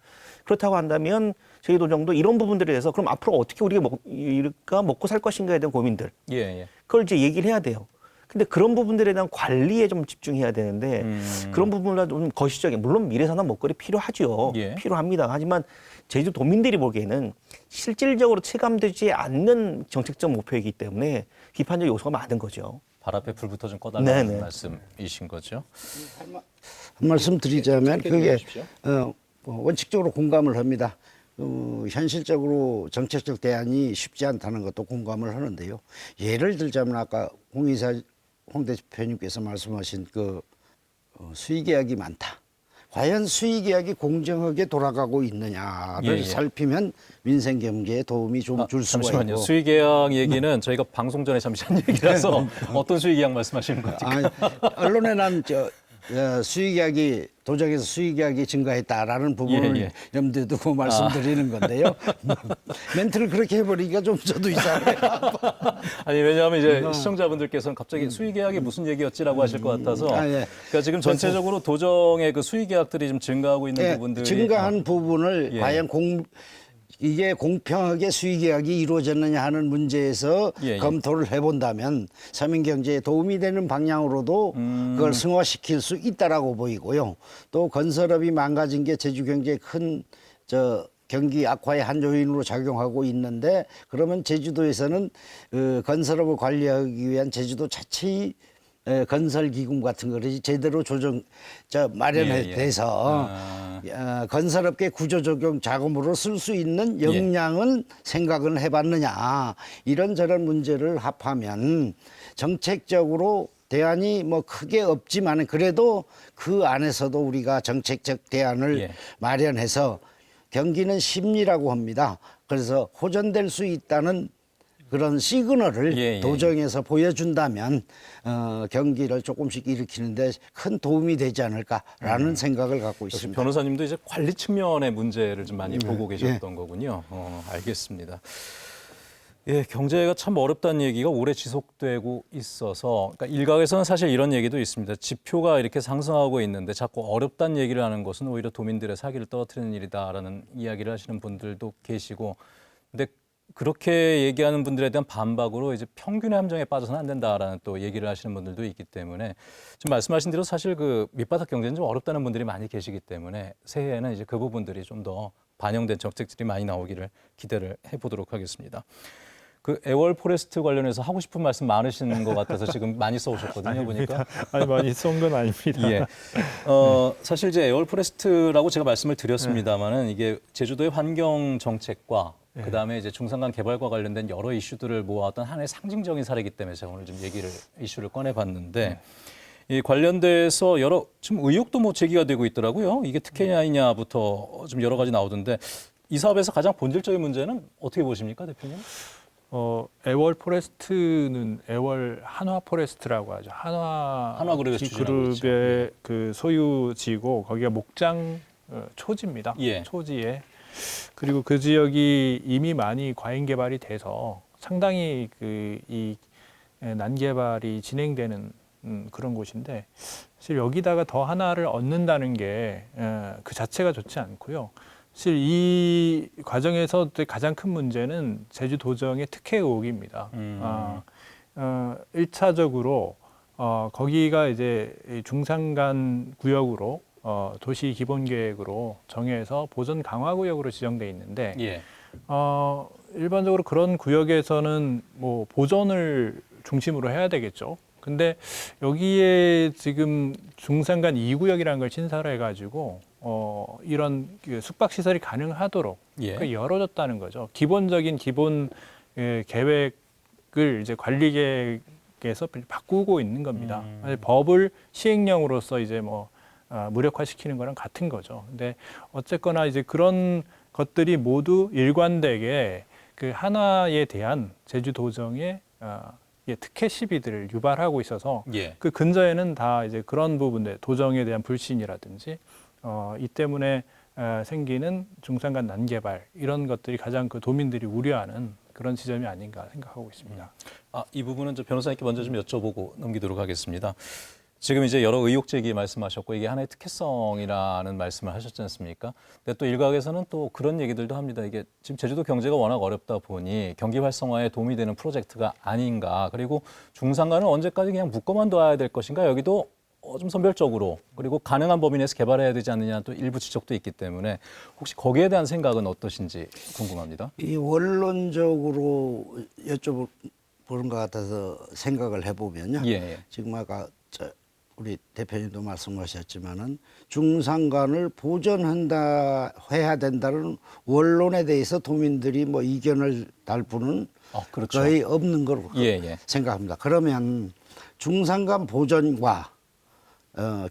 그렇다고 한다면 제2도정도 이런 부분들에 대해서 그럼 앞으로 어떻게 우리가 먹고 살 것인가에 대한 고민들 예, 예. 그걸 이제 얘기를 해야 돼요. 근데 그런 부분들에 대한 관리에 좀 집중해야 되는데 그런 부분을 좀 거시적인 물론 미래산업 먹거리 필요하죠. 예. 필요합니다. 하지만 제주도 도민들이 보기에는 실질적으로 체감되지 않는 정책적 목표이기 때문에 비판적 요소가 많은 거죠. 발 앞에 불부터 좀 꺼달라는 네네. 말씀이신 거죠? 한 말씀 드리자면 그게 해주십시오. 원칙적으로 공감을 합니다. 현실적으로 정책적 대안이 쉽지 않다는 것도 공감을 하는데요. 예를 들자면 아까 홍 대표님께서 말씀하신 수의계약이 많다. 과연 수의계약이 공정하게 돌아가고 있느냐를 예. 살피면 민생 경제에 도움이 좀 줄 수가 잠시만요. 있고. 수의계약 얘기는 저희가 방송 전에 잠시 한 얘기라서 어떤 수의계약 말씀하시는 거죠? 언론에 난 수의계약이 도정에서 수의계약이 증가했다라는 부분을 예. 염두에 두고 말씀드리는 건데요. 멘트를 그렇게 해버리기가 좀 저도 이상해요. 아니 왜냐하면 이제 시청자분들께서는 갑자기 수의계약이 무슨 얘기였지라고 하실 것 같아서 예. 그러니까 지금 전체적으로 도정의 그 수의계약들이 좀 증가하고 있는 예, 부분들이 증가한 부분을 예. 과연 이게 공평하게 수의계약이 이루어졌느냐 하는 문제에서 예. 검토를 해본다면 서민경제에 도움이 되는 방향으로도 그걸 승화시킬 수 있다라고 보이고요. 또 건설업이 망가진 게 제주경제에 큰 경기 악화의 한 요인으로 작용하고 있는데 그러면 제주도에서는 건설업을 관리하기 위한 제주도 자치 건설기금 같은 거를 제대로 마련돼서 건설업계 구조조정 자금으로 쓸 수 있는 역량은 생각을 해봤느냐 이런저런 문제를 합하면 정책적으로 대안이 뭐 크게 없지만 그래도 그 안에서도 우리가 정책적 대안을 마련해서 경기는 심리라고 합니다. 그래서 호전될 수 있다는 그런 시그널을 도정에서 보여준다면 경기를 조금씩 일으키는데 큰 도움이 되지 않을까라는 생각을 갖고 있습니다. 변호사님도 이제 관리 측면의 문제를 좀 많이 보고 계셨던 거군요. 알겠습니다. 예, 경제가 참 어렵다는 얘기가 오래 지속되고 있어서 그러니까 일각에서는 사실 이런 얘기도 있습니다. 지표가 이렇게 상승하고 있는데 자꾸 어렵다는 얘기를 하는 것은 오히려 도민들의 사기를 떨어뜨리는 일이다라는 이야기를 하시는 분들도 계시고 근데 그렇게 얘기하는 분들에 대한 반박으로 이제 평균의 함정에 빠져서는 안 된다라는 또 얘기를 하시는 분들도 있기 때문에 지금 말씀하신 대로 사실 그 밑바닥 경제는 좀 어렵다는 분들이 많이 계시기 때문에 새해에는 이제 그 부분들이 좀 더 반영된 정책들이 많이 나오기를 기대를 해보도록 하겠습니다. 그 애월 포레스트 관련해서 하고 싶은 말씀 많으신 것 같아서 지금 많이 써오셨거든요, 보니까. 아니 많이 쏜 건 아닙니다. 예. 사실 이제 애월 포레스트라고 제가 말씀을 드렸습니다만은 이게 제주도의 환경 정책과 그다음에 이제 중산간 개발과 관련된 여러 이슈들을 모아왔던 하나의 상징적인 사례이기 때문에 제가 오늘 좀 이슈를 꺼내봤는데 이 관련돼서 여러 지금 의혹도 뭐 제기가 되고 있더라고요. 이게 특혜냐 아니냐부터 좀 여러 가지 나오던데 이 사업에서 가장 본질적인 문제는 어떻게 보십니까, 대표님? 애월 포레스트는 애월 한화 포레스트라고 하죠. 한화 그룹의 그 소유지고 거기가 목장 초지입니다. 초지에 그리고 그 지역이 이미 많이 과잉 개발이 돼서 상당히 이 난개발이 진행되는 그런 곳인데 사실 여기다가 더 하나를 얻는다는 게 그 자체가 좋지 않고요. 사실 이 과정에서 가장 큰 문제는 제주도정의 특혜 의혹입니다. 1차적으로 거기가 이제 중산간 구역으로 도시 기본 계획으로 정해서 보전 강화 구역으로 지정돼 있는데 일반적으로 그런 구역에서는 뭐 보전을 중심으로 해야 되겠죠. 근데 여기에 지금 중산간 2구역이라는 걸 신설을 해가지고 이런 숙박 시설이 가능하도록 열어줬다는 거죠. 기본적인 계획을 이제 관리 계획에서 바꾸고 있는 겁니다. 법을 시행령으로서 이제 뭐 무력화시키는 거랑 같은 거죠. 근데 어쨌거나 이제 그런 것들이 모두 일관되게 그 하나에 대한 제주도정의 특혜 시비들을 유발하고 있어서 그 근저에는 다 이제 그런 부분들 도정에 대한 불신이라든지 이 때문에 생기는 중산간 난개발 이런 것들이 가장 그 도민들이 우려하는 그런 지점이 아닌가 생각하고 있습니다. 이 부분은 저 변호사님께 먼저 좀 여쭤보고 넘기도록 하겠습니다. 지금 이제 여러 의혹 제기 말씀하셨고 이게 하나의 특혜성이라는 말씀을 하셨지 않습니까? 근데 또 일각에서는 또 그런 얘기들도 합니다. 이게 지금 제주도 경제가 워낙 어렵다 보니 경기 활성화에 도움이 되는 프로젝트가 아닌가. 그리고 중산간은 언제까지 그냥 묶어만 둬야 될 것인가? 여기도 좀 선별적으로 그리고 가능한 범위 내에서 개발해야 되지 않느냐 또 일부 지적도 있기 때문에 혹시 거기에 대한 생각은 어떠신지 궁금합니다. 이 원론적으로 여쭤보는 것 같아서 생각을 해보면요. 예. 지금 아까 우리 대표님도 말씀하셨지만은 중산간을 보존한다 해야 된다는 원론에 대해서 도민들이 뭐 이견을 달 분은 그렇죠. 거의 없는 걸로 예. 생각합니다. 그러면 중산간 보존과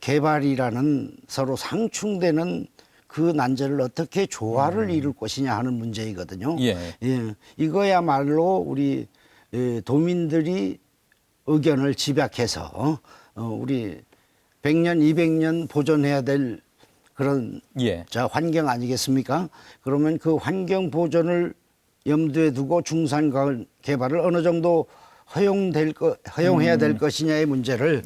개발이라는 서로 상충되는 그 난제를 어떻게 조화를 이룰 것이냐 하는 문제이거든요. 예. 이거야말로 우리 도민들이 의견을 집약해서 우리 100년, 200년 보존해야 될 그런 환경 아니겠습니까? 그러면 그 환경 보존을 염두에 두고 중산간 개발을 어느 정도 허용해야 될 것이냐의 문제를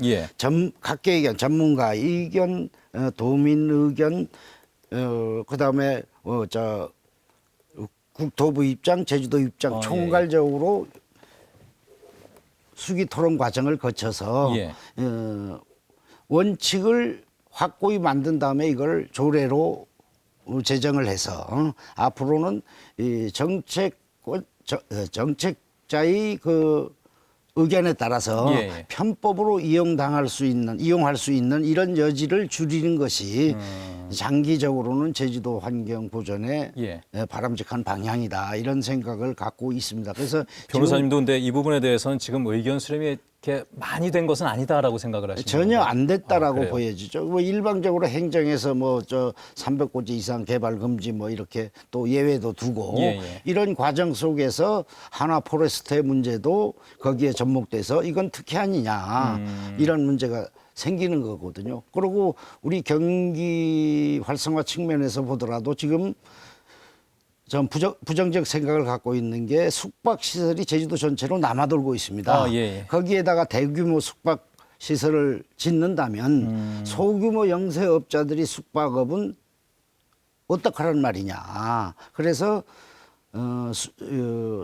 각계 의견, 전문가 의견, 도민 의견, 그다음에 국토부 입장, 제주도 입장 총괄적으로 수기 토론 과정을 거쳐서 원칙을 확고히 만든 다음에 이걸 조례로 제정을 해서 앞으로는 이 정책자의 그 의견에 따라서 편법으로 이용할 수 있는 이런 여지를 줄이는 것이 장기적으로는 제주도 환경 보존에 바람직한 방향이다 이런 생각을 갖고 있습니다. 그래서 변호사님도 근데 이 부분에 대해서는 지금 의견 수렴이 이렇게 많이 된 것은 아니다라고 생각을 하시는 전혀 건가요? 안 됐다라고 보여지죠. 뭐 일방적으로 행정에서 300곳 이상 개발 금지 이렇게 또 예외도 두고 이런 과정 속에서 한화 포레스트의 문제도 거기에 접목돼서 이건 특혜 아니냐 이런 문제가 생기는 거거든요. 그리고 우리 경기 활성화 측면에서 보더라도 지금 전 부정적 생각을 갖고 있는 게 숙박시설이 제주도 전체로 남아돌고 있습니다. 거기에다가 대규모 숙박시설을 짓는다면 소규모 영세업자들이 숙박업은 어떡하란 말이냐. 그래서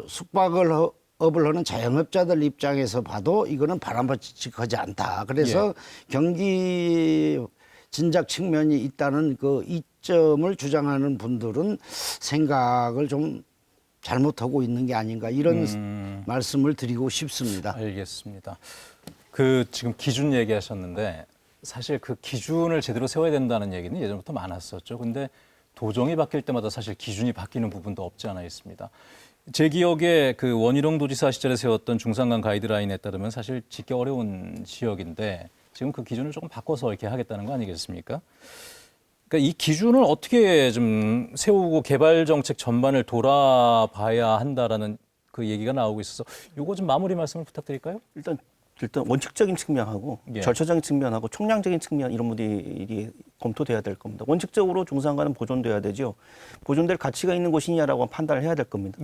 숙박업을 하는 자영업자들 입장에서 봐도 이거는 바람직하지 않다. 그래서 경기 진작 측면이 있다는 그 이점을 주장하는 분들은 생각을 좀 잘못하고 있는 게 아닌가 이런 말씀을 드리고 싶습니다. 알겠습니다. 지금 기준 얘기하셨는데 사실 그 기준을 제대로 세워야 된다는 얘기는 예전부터 많았었죠. 근데 도정이 바뀔 때마다 사실 기준이 바뀌는 부분도 없지 않아 있습니다. 제 기억에 그 원희룡 도지사 시절에 세웠던 중산간 가이드라인에 따르면 사실 짓기 어려운 지역인데 지금 그 기준을 조금 바꿔서 이렇게 하겠다는 거 아니겠습니까? 그러니까 이 기준을 어떻게 좀 세우고 개발 정책 전반을 돌아봐야 한다라는 그 얘기가 나오고 있어서 이거 좀 마무리 말씀을 부탁드릴까요? 일단 원칙적인 측면하고 절차적인 측면하고 총량적인 측면 이런 분들이 검토돼야 될 겁니다. 원칙적으로 중산간은 보존돼야 되죠. 보존될 가치가 있는 곳이냐라고 판단을 해야 될 겁니다.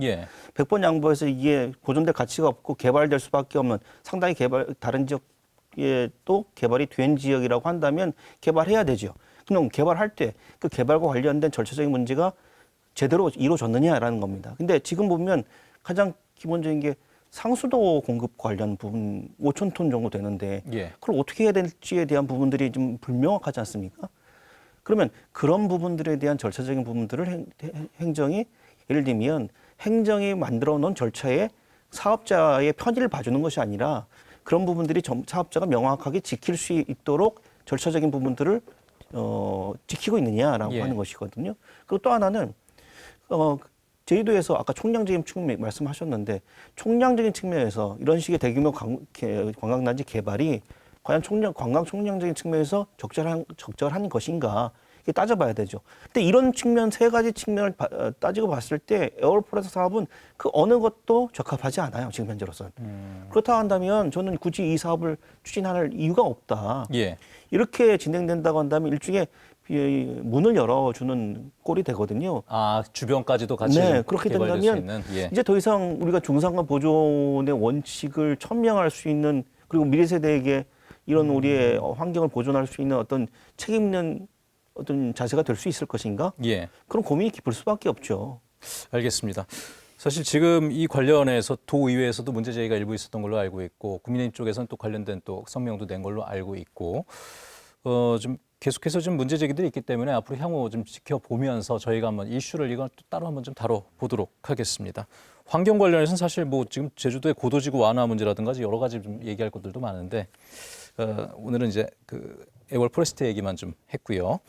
100번 양보해서 이게 보존될 가치가 없고 개발될 수밖에 없는 상당히 다른 지역에 또 개발이 된 지역이라고 한다면 개발해야 되죠. 그럼 개발할 때 그 개발과 관련된 절차적인 문제가 제대로 이루어졌느냐라는 겁니다. 근데 지금 보면 가장 기본적인 게 상수도 공급 관련 부분 5천 톤 정도 되는데 그걸 어떻게 해야 될지에 대한 부분들이 좀 불명확하지 않습니까? 그러면 그런 부분들에 대한 절차적인 부분들을 행정이 예를 들면 행정이 만들어 놓은 절차에 사업자의 편의를 봐주는 것이 아니라 그런 부분들이 사업자가 명확하게 지킬 수 있도록 절차적인 부분들을 지키고 있느냐라고 하는 것이거든요. 그리고 또 하나는 제주도에서 아까 총량적인 측면 말씀하셨는데 총량적인 측면에서 이런 식의 대규모 관광단지 개발이 과연 관광 총량적인 측면에서 적절한 것인가 이게 따져봐야 되죠. 근데 이런 측면 세 가지 측면을 따지고 봤을 때 에어로포레스 사업은 그 어느 것도 적합하지 않아요. 지금 현재로서는. 그렇다 한다면 저는 굳이 이 사업을 추진할 이유가 없다. 이렇게 진행된다고 한다면 일종의 문을 열어주는 꼴이 되거든요. 주변까지도 같이 그렇게 된다면 이제 더 이상 우리가 중산간 보존의 원칙을 천명할 수 있는 그리고 미래 세대에게 이런 우리의 환경을 보존할 수 있는 어떤 책임 있는 어떤 자세가 될 수 있을 것인가? 예. 그런 고민이 깊을 수밖에 없죠. 알겠습니다. 사실 지금 이 관련해서 도의회에서도 문제 제기가 일부 있었던 걸로 알고 있고 국민의힘 쪽에서는 또 관련된 또 성명도 낸 걸로 알고 있고 좀 계속해서 좀 문제 제기들이 있기 때문에 앞으로 향후 좀 지켜보면서 저희가 한번 이슈를 이건 또 따로 한번 좀 다뤄보도록 하겠습니다. 환경 관련해서는 사실 뭐 지금 제주도의 고도지구 완화 문제라든가 여러 가지 좀 얘기할 것들도 많은데 오늘은 이제 그 애월 포레스트 얘기만 좀 했고요.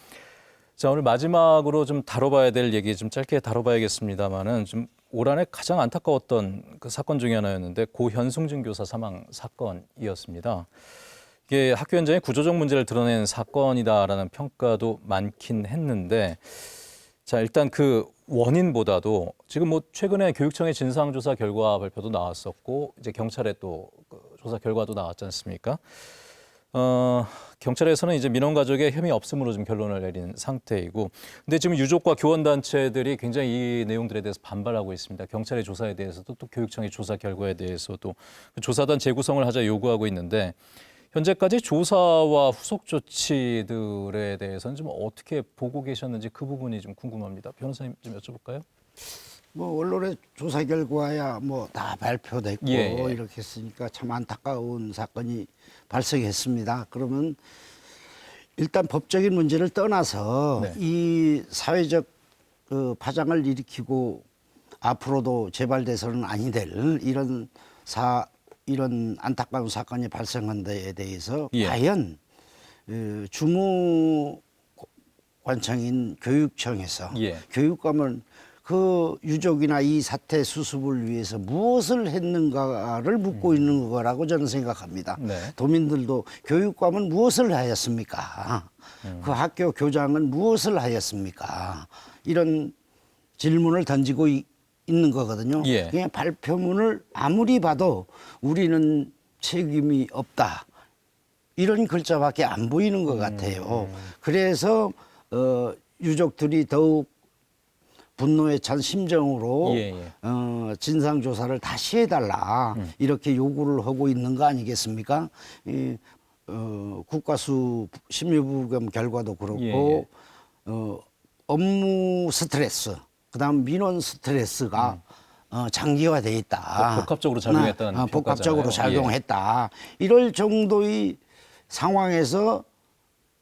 자, 오늘 마지막으로 좀 다뤄봐야 될 얘기 좀 짧게 다뤄봐야겠습니다만은 좀 올 한해 가장 안타까웠던 그 사건 중에 하나였는데 고 현승준 교사 사망 사건이었습니다. 이게 학교 현장의 구조적 문제를 드러낸 사건이다라는 평가도 많긴 했는데 자, 일단 그 원인보다도 지금 뭐 최근에 교육청의 진상조사 결과 발표도 나왔었고 이제 경찰의 또 그 조사 결과도 나왔지 않습니까? 경찰에서는 이제 민원 가족의 혐의 없음으로 좀 결론을 내린 상태이고, 근데 지금 유족과 교원단체들이 굉장히 이 내용들에 대해서 반발하고 있습니다. 경찰의 조사에 대해서도 또 교육청의 조사 결과에 대해서도 조사단 재구성을 하자 요구하고 있는데 현재까지 조사와 후속 조치들에 대해서는 좀 어떻게 보고 계셨는지 그 부분이 좀 궁금합니다. 변호사님 좀 여쭤볼까요? 뭐 언론의 조사 결과야 뭐 다 발표됐고 예. 이렇게 했으니까 참 안타까운 사건이 발생했습니다. 그러면 일단 법적인 문제를 떠나서 네. 이 사회적 그 파장을 일으키고 앞으로도 재발돼서는 아니 될 이런 안타까운 사건이 발생한 데에 대해서 예. 과연 주무 관청인 교육청에서 예. 교육감은 그 유족이나 이 사태 수습을 위해서 무엇을 했는가를 묻고 있는 거라고 저는 생각합니다. 네. 도민들도 교육감은 무엇을 하였습니까? 그 학교 교장은 무엇을 하였습니까? 이런 질문을 던지고 있는 거거든요. 예. 그냥 발표문을 아무리 봐도 우리는 책임이 없다. 이런 글자밖에 안 보이는 것 같아요. 그래서 유족들이 더욱 분노에 찬 심정으로 예, 예. 진상조사를 다시 해달라 이렇게 요구를 하고 있는 거 아니겠습니까? 국가수 심리부검 결과도 그렇고 예, 예. 업무 스트레스, 그다음 민원 스트레스가 장기화돼 있다. 복합적으로 작용했다는 복합적으로 평가잖아요. 작용했다. 이럴 정도의 상황에서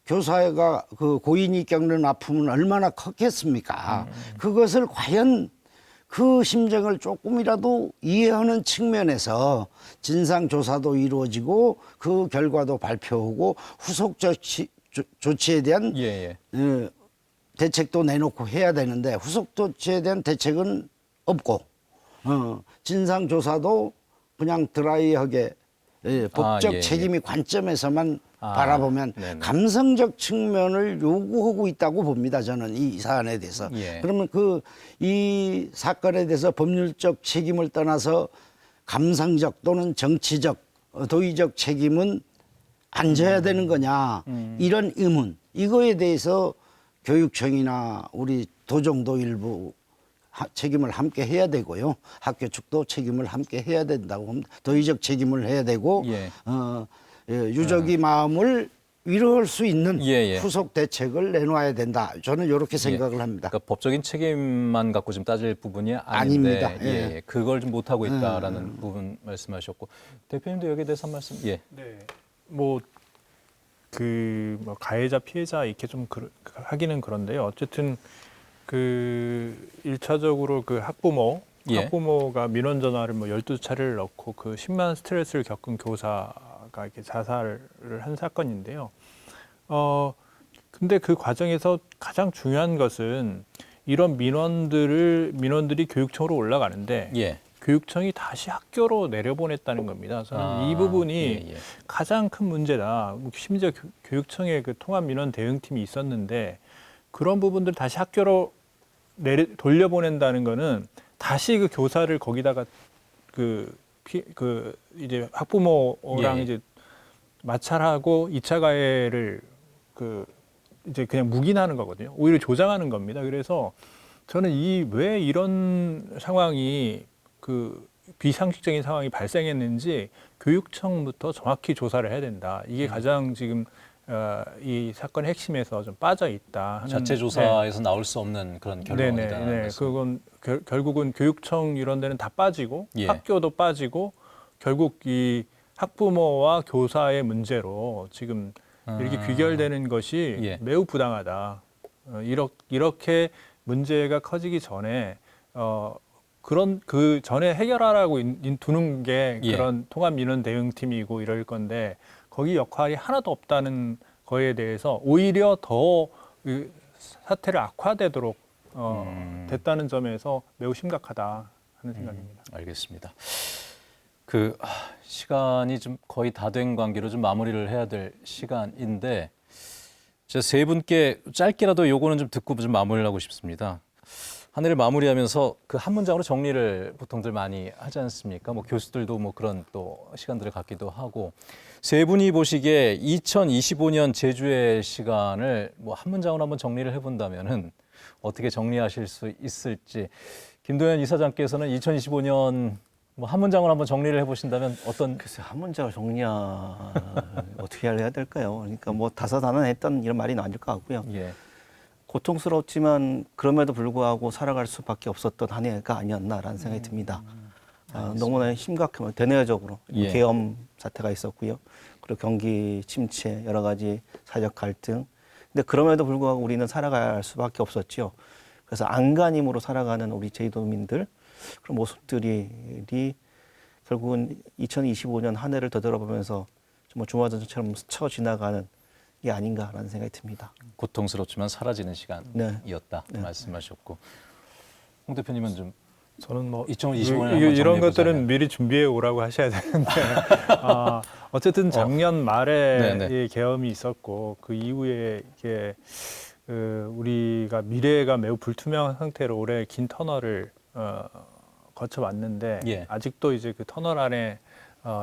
교사가 그 고인이 겪는 아픔은 얼마나 컸겠습니까? 그것을 과연 그 심정을 조금이라도 이해하는 측면에서 진상조사도 이루어지고 그 결과도 발표하고 후속 조치에 대한 예, 예. 대책도 내놓고 해야 되는데 후속 조치에 대한 대책은 없고 진상조사도 그냥 드라이하게 법적 예, 예. 책임이 관점에서만 바라보면 네네. 감성적 측면을 요구하고 있다고 봅니다. 저는 이 사안에 대해서. 예. 그러면 이 사건에 대해서 법률적 책임을 떠나서 감성적 또는 정치적, 도의적 책임은 안 져야 되는 거냐 이런 의문. 이거에 대해서 교육청이나 우리 도정도 일부 책임을 함께 해야 되고요. 학교 측도 책임을 함께 해야 된다고 봅니다. 도의적 책임을 해야 되고 예. 유족의 마음을 위로할 수 있는 예, 예. 후속 대책을 내놓아야 된다. 저는 이렇게 생각을 합니다. 그러니까 법적인 책임만 갖고 좀 따질 부분이 아닌데 아닙니다. 예, 예. 예. 그걸 좀 못하고 있다라는 부분 말씀하셨고 대표님도 여기에 대해서 한 말씀. 예. 네. 뭐 가해자 피해자 이렇게 좀 하기는 그런데요. 어쨌든 그 1차적으로 그 예. 학부모가 민원 전화를 뭐 12차례를 넣고 그 심한 스트레스를 겪은 교사가 이렇게 자살을 한 사건인데요. 근데 그 과정에서 가장 중요한 것은 이런 민원들이 교육청으로 올라가는데 예. 교육청이 다시 학교로 내려보냈다는 겁니다. 저는 이 부분이 예, 예. 가장 큰 문제다. 심지어 교육청에 그 통합 민원 대응팀이 있었는데 그런 부분들 다시 학교로 돌려보낸다는 거는 다시 그 교사를 거기다가 이제 학부모랑 예. 이제 마찰하고 2차 가해를 이제 그냥 묵인하는 거거든요. 오히려 조장하는 겁니다. 그래서 저는 왜 이런 상황이 비상식적인 상황이 발생했는지 교육청부터 정확히 조사를 해야 된다. 이게 가장 지금 이 사건의 핵심에서 좀 빠져 있다 하는 자체 조사에서 나올 수 없는 그런 결론이다. 네. 그건 결국은 교육청 이런 데는 다 빠지고 예. 학교도 빠지고 결국 이 학부모와 교사의 문제로 지금 이렇게 귀결되는 것이 예. 매우 부당하다. 이렇게 문제가 커지기 전에 그런 그 전에 해결하라고 두는 게 예. 그런 통합민원 대응팀이고 이럴 건데 거기 역할이 하나도 없다는 거에 대해서 오히려 더 그 사태를 악화되도록 됐다는 점에서 매우 심각하다 하는 생각입니다. 알겠습니다. 시간이 좀 거의 다 된 관계로 좀 마무리를 해야 될 시간인데 제가 세 분께 짧게라도 요거는 좀 듣고 좀 마무리를 하고 싶습니다. 한 해를 마무리하면서 그 한 문장으로 정리를 보통들 많이 하지 않습니까? 뭐 교수들도 뭐 그런 또 시간들을 갖기도 하고 세 분이 보시기에 2025년 제주의 시간을 뭐 한 문장으로 한번 정리를 해본다면은 어떻게 정리하실 수 있을지 김도현 이사장께서는 2025년 뭐 한 문장으로 한번 정리를 해보신다면 어떤? 글쎄 한 문장을 어떻게 해야 될까요? 그러니까 뭐 다사다난했던 이런 말이 아닐 것 같고요. 예. 고통스럽지만 그럼에도 불구하고 살아갈 수밖에 없었던 한 해가 아니었나라는 생각이 듭니다. 너무나 심각해요. 대내적으로 예. 계엄 사태가 있었고요. 그리고 경기 침체, 여러 가지 사회적 갈등. 근데 그럼에도 불구하고 우리는 살아갈 수밖에 없었죠. 그래서 안간힘으로 살아가는 우리 제주도민들 그런 모습들이 결국은 2025년 한 해를 되돌아보면서 정말 주마등처럼 스쳐 지나가는 게 아닌가라는 생각이 듭니다. 고통스럽지만 사라지는 시간이었다 네. 말씀하셨고 홍 대표님은 좀 저는 뭐 2025년 이런 것들은 미리 준비해 오라고 하셔야 되는데 어쨌든 작년 말에 네네. 이 계엄이 있었고 그 이후에 이게 우리가 미래가 매우 불투명한 상태로 올해 긴 터널을 거쳐왔는데 예. 아직도 이제 그 터널 안에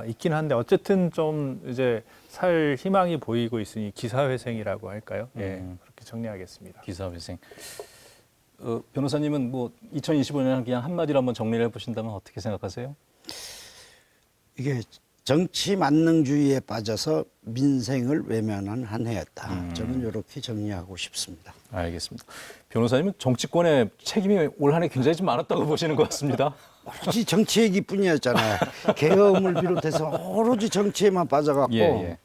있긴 한데 어쨌든 좀 이제 살 희망이 보이고 있으니 기사회생이라고 할까요? 예, 그렇게 정리하겠습니다. 기사회생. 변호사님은 뭐 2025년 그냥 한마디로 한번 정리를 해보신다면 어떻게 생각하세요? 이게 정치 만능주의에 빠져서 민생을 외면한 한 해였다. 저는 이렇게 정리하고 싶습니다. 알겠습니다. 변호사님은 정치권에 책임이 올 한 해 굉장히 좀 많았다고 보시는 것 같습니다. 오로지 정치 얘기뿐이었잖아요. 계엄을 비롯해서 오로지 정치에만 빠져갖고 예.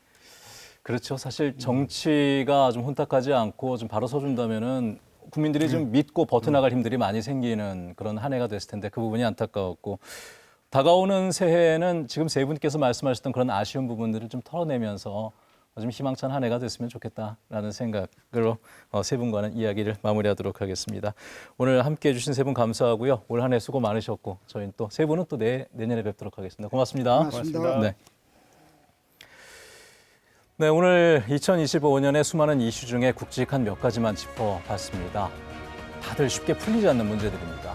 그렇죠. 사실 정치가 좀 혼탁하지 않고 좀 바로 서준다면은 국민들이 좀 믿고 버텨나갈 힘들이 많이 생기는 그런 한 해가 됐을 텐데 그 부분이 안타까웠고 다가오는 새해에는 지금 세 분께서 말씀하셨던 그런 아쉬운 부분들을 좀 털어내면서 좀 희망찬 한 해가 됐으면 좋겠다라는 생각으로 세 분과는 이야기를 마무리하도록 하겠습니다. 오늘 함께해 주신 세 분 감사하고요. 올 한 해 수고 많으셨고 저희는 또 세 분은 또 내년에 뵙도록 하겠습니다. 고맙습니다. 고맙습니다. 네. 네, 오늘 2025년의 수많은 이슈 중에 굵직한 몇 가지만 짚어봤습니다. 다들 쉽게 풀리지 않는 문제들입니다.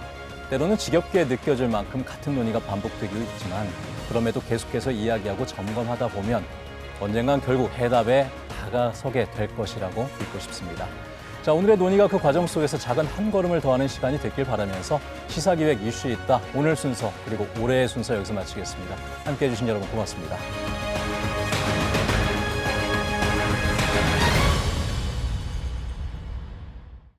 때로는 지겹게 느껴질 만큼 같은 논의가 반복되기도 있지만 그럼에도 계속해서 이야기하고 점검하다 보면 언젠간 결국 해답에 다가서게 될 것이라고 믿고 싶습니다. 자, 오늘의 논의가 그 과정 속에서 작은 한 걸음을 더하는 시간이 됐길 바라면서 시사기획 이슈에 있다 오늘 순서 그리고 올해의 순서 여기서 마치겠습니다. 함께해 주신 여러분 고맙습니다.